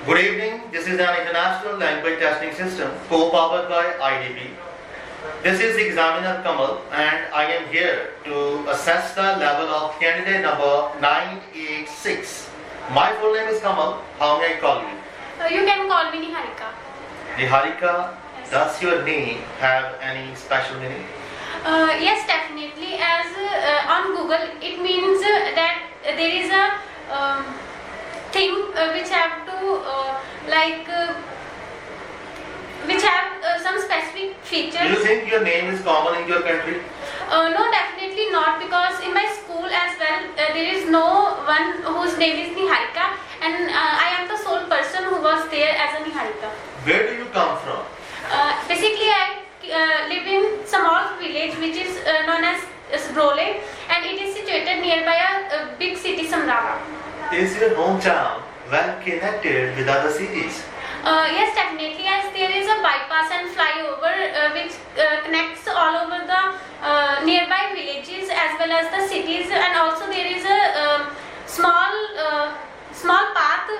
Good evening. This is an international language testing system co-powered by IDP. This is examiner Kamal and I am here to assess the level of candidate number 986. My full name is Kamal. How may I call you? You can call me Niharika. Niharika, Yes. does your name have any special meaning? Yes, definitely. As on Google, it means that there is a thing which have to which have some specific Do features. you think your name is common in your country? No, definitely not, because in my school as well, there is no one whose name is Niharika, and I am the sole person who was there as a Niharika. Where do you come from? Basically, I live in small village which is known as Brole, and it is situated nearby a big city, Samrava. Is your hometown well connected with other cities? Yes, definitely, as there is a bypass and flyover which connects all over the nearby villages as well as the cities, and also there is a small path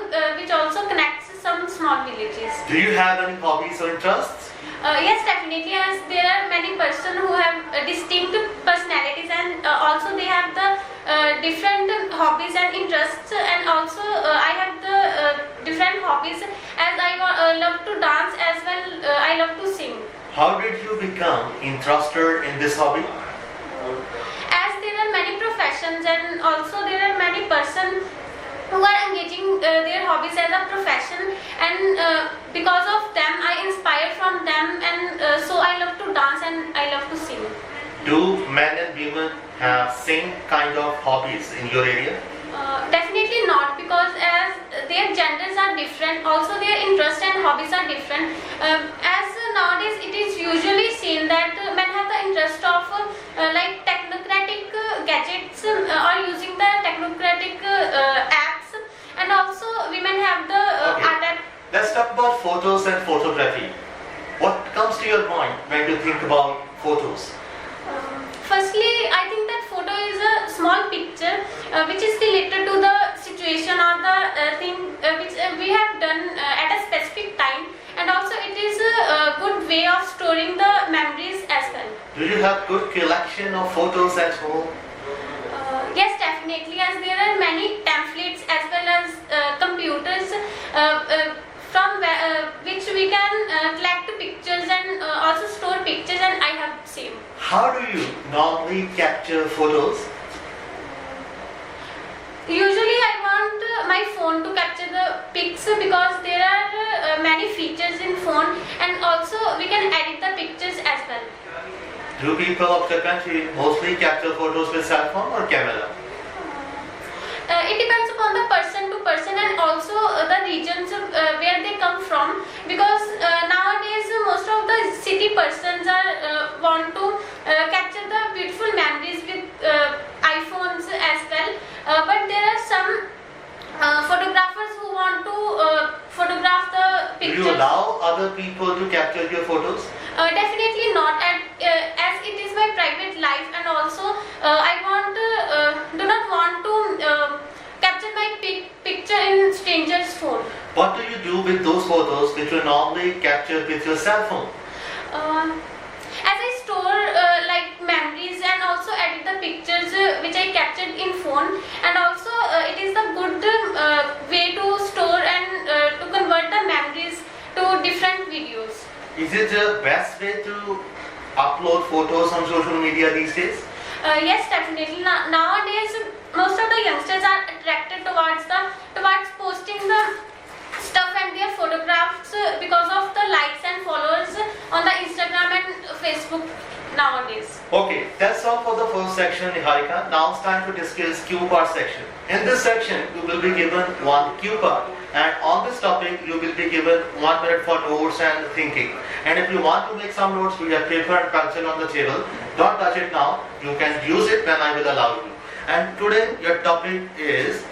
which also connects some small villages. Do you have any hobbies or interests? Yes, definitely, as there are many persons who have distinct personalities, and also they have the different hobbies and interests, and also I have the different hobbies, as I love to dance as well, I love to sing. How did you become interested in this hobby? As there are many professions, and also there are many persons who are engaging their hobbies as a profession, and because of them I inspire from them, and so I love to dance and I love to sing. Do men and women have same kind of hobbies in your area? Definitely not, because as their genders are different, also their interests and hobbies are different. As nowadays it is usually seen that men have the interest of like technocratic gadgets or using the technocratic apps, and also women have the Okay. art and Let's talk about photos and photography. What comes to your mind when you think about photos? Firstly, I think that photo is a small picture which is related to the situation or the thing which we have done at a specific time, and also it is a good way of storing the memories as well. Do you have good collection of photos at home? Yes, definitely, as there are many templates as well as computers from which we can collect pictures and also store pictures, and I have same. How do you normally capture photos? Usually I want my phone to capture the pics, because there are many features in phone, and also we can edit the pictures as well. Do people of the country mostly capture photos with cell phone or camera? It depends upon the person to person, and also the regions where they come from, because nowadays most of the city persons are want to capture the beautiful memories with iPhones as well, but there are some photographers who want to photograph the Do pictures. you allow other people to capture your photos? Definitely not, as it is my private life, and also I do not want to capture my picture in stranger's phone. What do you do with those photos which you normally capture with your cell phone? As I store like memories, and also edit the pictures which I captured in phone, and also it is the good way to store and to convert the memories to different videos. Is it the best way to upload photos on social media these days? Yes, definitely. Nowadays, most of the youngsters are attracted towards posting the stuff and their photographs because of the likes and followers on the Instagram and Facebook nowadays. Okay, that's all for the first section, Niharika. Now it's time to discuss cue card section. In this section, you will be given one cue card, and on this topic, you will be given 1 minute for notes and thinking. And if you want to make some notes, we have paper and pencil on the table. Don't touch it now. You can use it when I will allow you. And today, your topic is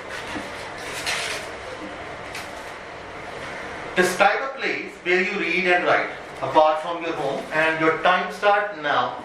describe a place where you read and write apart from your home, and your time start now.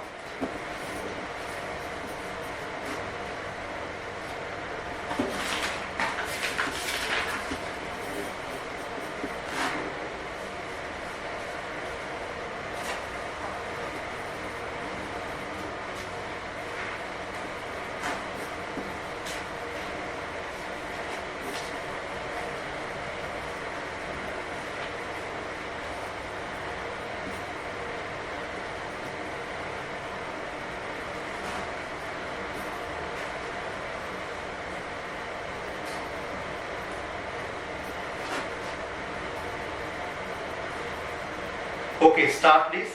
Okay, start please.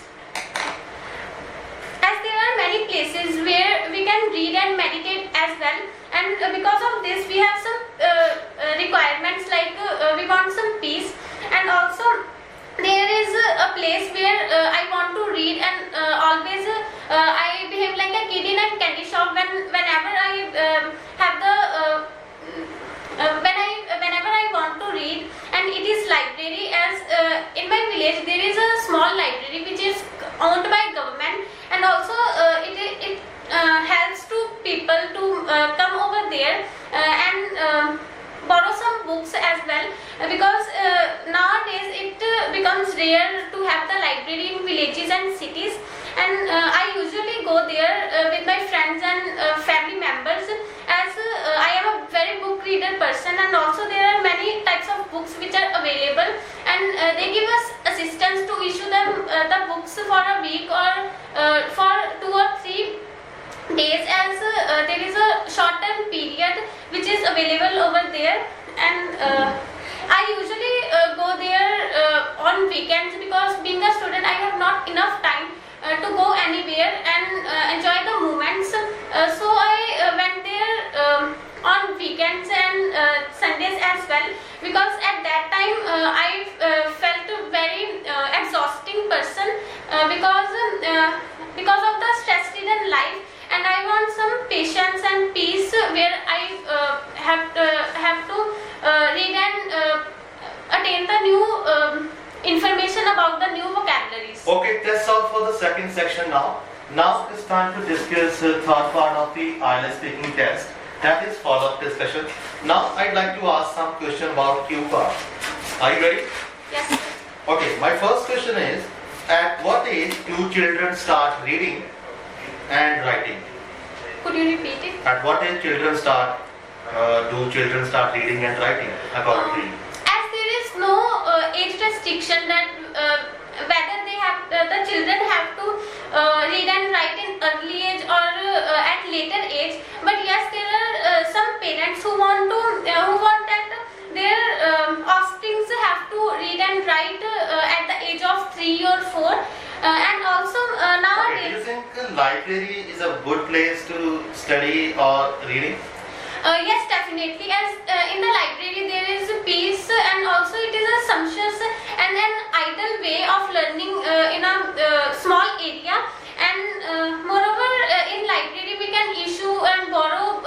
As there are many places where we can read and meditate as well, and because of this we have some requirements like we want some peace, and also there is a place where I want to read, and always I behave like a kid in a candy shop whenever I have the whenever I want to read, and it is library. As in my village there is a small library which is owned by government, and also it helps to people to come over there and borrow some books as well, because nowadays it becomes rare to have the library in villages and cities, and I usually go there with my friends and family members, as I am a very book reader person, and also there are many types of books which are available, and they give us assistance to issue them the books for a week or for 2 or 3 days, as there is a short term period which is available over there, and I usually go there on weekends, because being a student I have not enough time to go anywhere and enjoy the moments, so I went there on weekends and Sundays as well, because at that time I felt a very exhausting person, because of the stress-ridden life, and I want some patience and peace where I have to read and attain the new information about the new vocabularies. Okay, that's all for the second section now. Now it's time to discuss the third part of the IELTS speaking test, that is follow-up discussion. Now I'd like to ask some question about cue card. Are you ready? Yes, sir. Okay, my first question is, at what age do children start reading and writing? Could you repeat it? At what age do children start reading and writing according to you? As there is no age restriction that whether they have the children have to read and write in early age or at later age, but yes, there are some parents who want that their offsprings have to read and write at the age of 3 or 4, and also Okay, do nowadays. you think a library is a good place to study or reading? Yes, definitely. As in the library there is peace, and also it is a sumptuous and an ideal way of learning in a small area, and moreover in library we can issue and borrow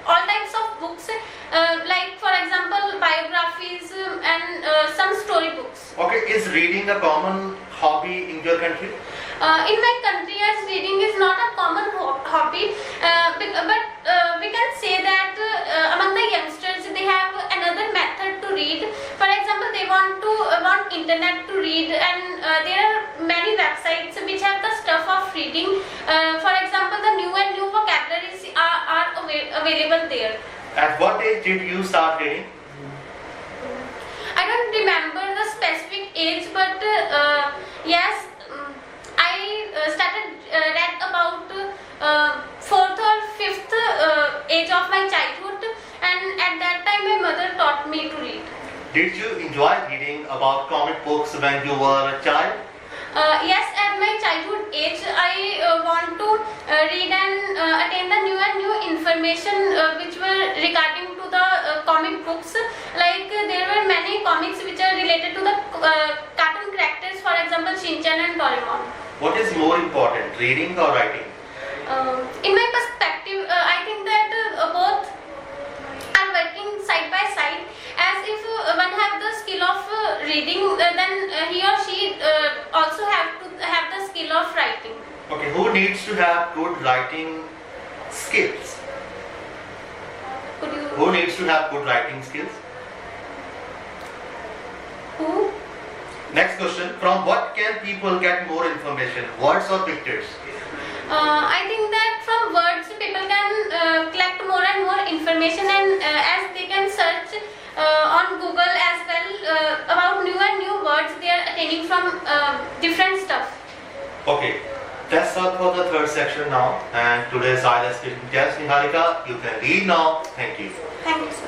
all types of books, like for example biographies and some storybooks. Okay, is reading a common hobby in your country? In my country, as reading is not a common hobby, but we can say that among the youngsters they have another method to read. For example, they want internet to read, and there are many websites which have the stuff of reading. For example, the new and new vocabularies are available there. At what age did you start reading? I don't remember the specific age, but yes, I started read about 4th or 5th age of my childhood, and at that time my mother taught me to read. Did you enjoy reading about comic books when you were a child? Yes, at my childhood age I want to read and attain the new and new information which were regarding to the comic books, like there were many comics which are related to the cartoon characters, for example Shinchan and Doraemon. What is more important, reading or writing? In my perspective, I think that both are working side by side, as if one have the skill of reading, then he or she also have to have the skill of writing. Okay, who needs to have good writing skills? Could you? Who needs to have good writing skills? Who? Next question, from what can people get more information, words or pictures? I think that from words people can collect more and more information, and as they can search on Google as well about new and new words they are attaining from different stuff. Okay, that's all for the third section now, and today's IELTS speaking test. Niharika, you can read now. Thank you. Thank you, sir.